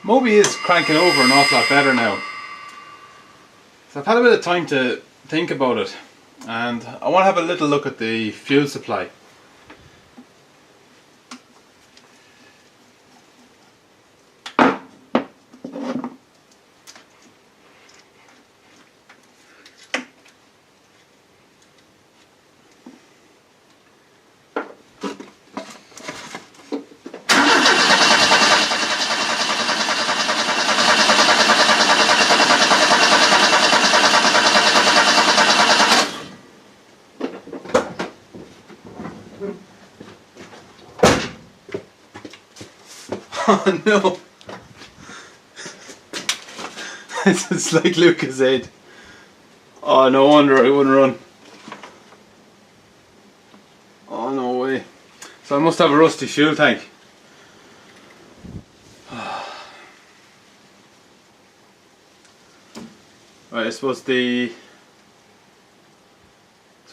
Moby is cranking over an awful lot better now. So I've had a bit of time to think about it, and I want to have a little look at the fuel supply. Oh no! It's like Lucas said. Oh, no wonder I wouldn't run. Oh, no way. So I must have a rusty fuel tank. Right, I suppose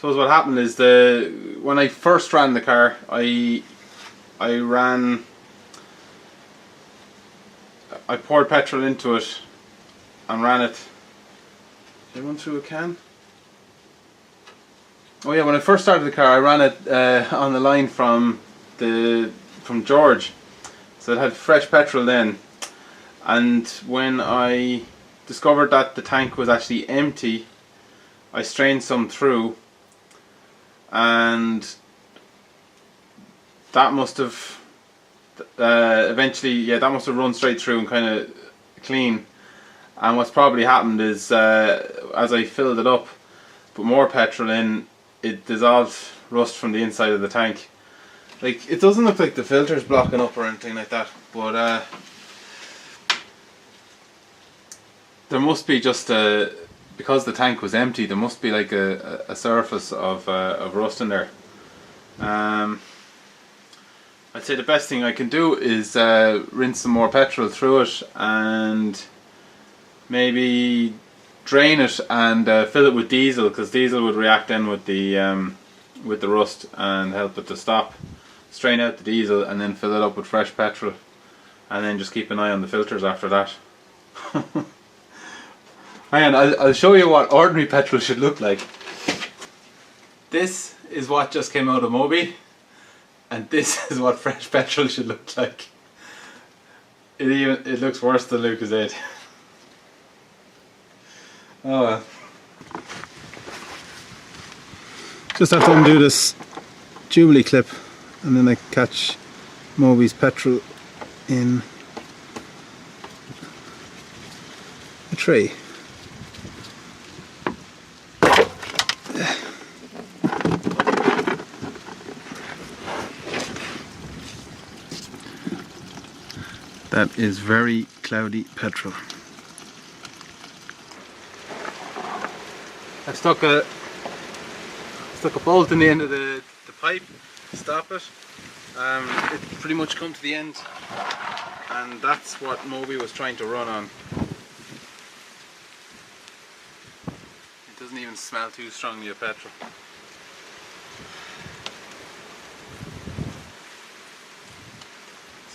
what happened is when I first ran the car, I poured petrol into it and ran it. Did I run through a can? Oh yeah, when I first started the car, I ran it on the line from George, so it had fresh petrol then. And when I discovered that the tank was actually empty, I strained some through, and that must have eventually, that must have run straight through and kind of clean. And what's probably happened is as I filled it up, put more petrol in, it dissolved rust from the inside of the tank. Like, it doesn't look like the filter's blocking up or anything like that, but there must be just because the tank was empty, there must be like a surface of rust in there. I'd say the best thing I can do is rinse some more petrol through it and maybe drain it and fill it with diesel, because diesel would react then with the rust and help it to stop. Strain out the diesel and then fill it up with fresh petrol, and then just keep an eye on the filters after that. Hang on, I'll show you what ordinary petrol should look like. This is what just came out of Moby, and this is what fresh petrol should look like. It looks worse than Lucas 8. Oh well. Just have to undo this Jubilee clip, and then I catch Moby's petrol in a tray. That is very cloudy petrol. I've stuck a bolt in the end of the pipe to stop it. It's pretty much come to the end, and that's what Moby was trying to run on. It doesn't even smell too strongly of petrol.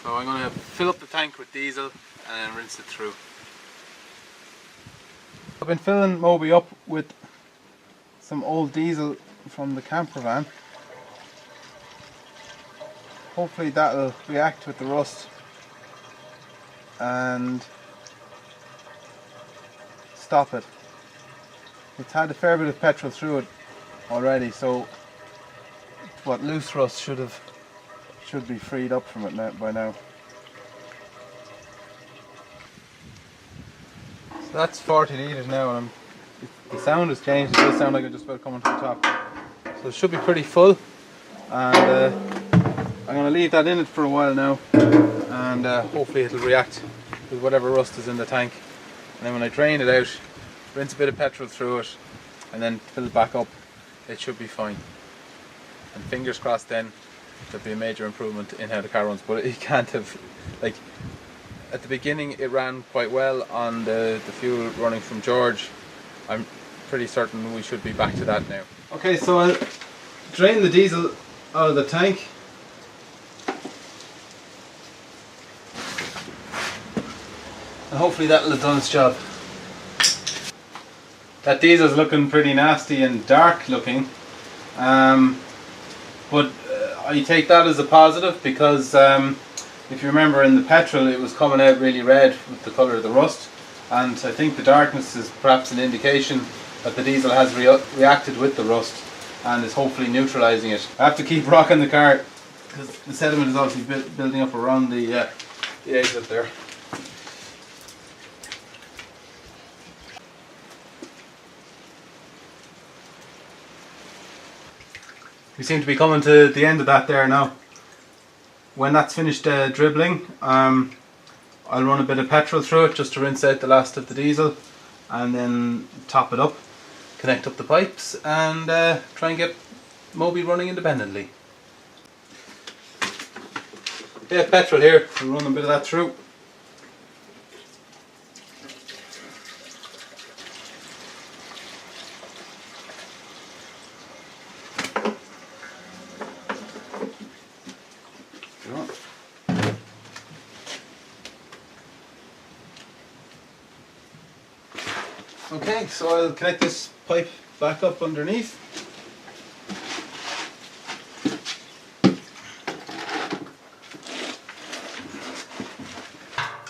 So I'm going to fill up the tank with diesel and then rinse it through. I've been filling Moby up with some old diesel from the camper van. Hopefully that'll react with the rust and stop it. It's had a fair bit of petrol through it already, so what loose rust should be freed up from it by now. So that's 40 litres now, and the sound has changed. It does sound like it's just about coming to the top. So it should be pretty full, and I'm going to leave that in it for a while now, and hopefully it'll react with whatever rust is in the tank. And then when I drain it out, rinse a bit of petrol through it, and then fill it back up, it should be fine. And fingers crossed then there'll be a major improvement in how the car runs. But it can't have, like, at the beginning it ran quite well on the fuel running from George. I'm pretty certain we should be back to that now. Okay, so I'll drain the diesel out of the tank. and hopefully that'll have done its job. That diesel's looking pretty nasty and dark looking, but I take that as a positive because if you remember in the petrol it was coming out really red with the colour of the rust, and I think the darkness is perhaps an indication that the diesel has reacted with the rust and is hopefully neutralising it. I have to keep rocking the car because the sediment is obviously building up around the exit there. We seem to be coming to the end of that there now. When that's finished dribbling, I'll run a bit of petrol through it just to rinse out the last of the diesel, and then top it up, connect up the pipes, and try and get Moby running independently. Yeah, petrol here, we'll run a bit of that through. Okay, so I'll connect this pipe back up underneath.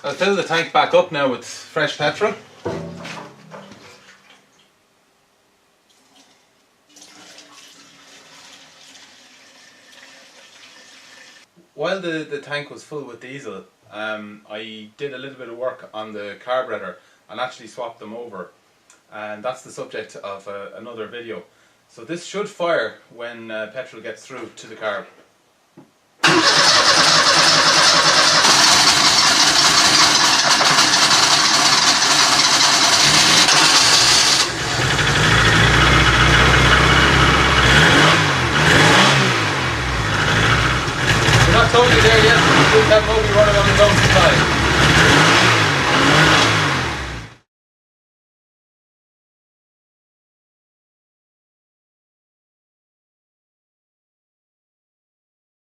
I'll fill the tank back up now with fresh petrol. While the tank was full with diesel, I did a little bit of work on the carburetor and actually swapped them over. And that's the subject of another video. So this should fire when petrol gets through to the carb. We're not totally there yet, we have Moby running on its own supply.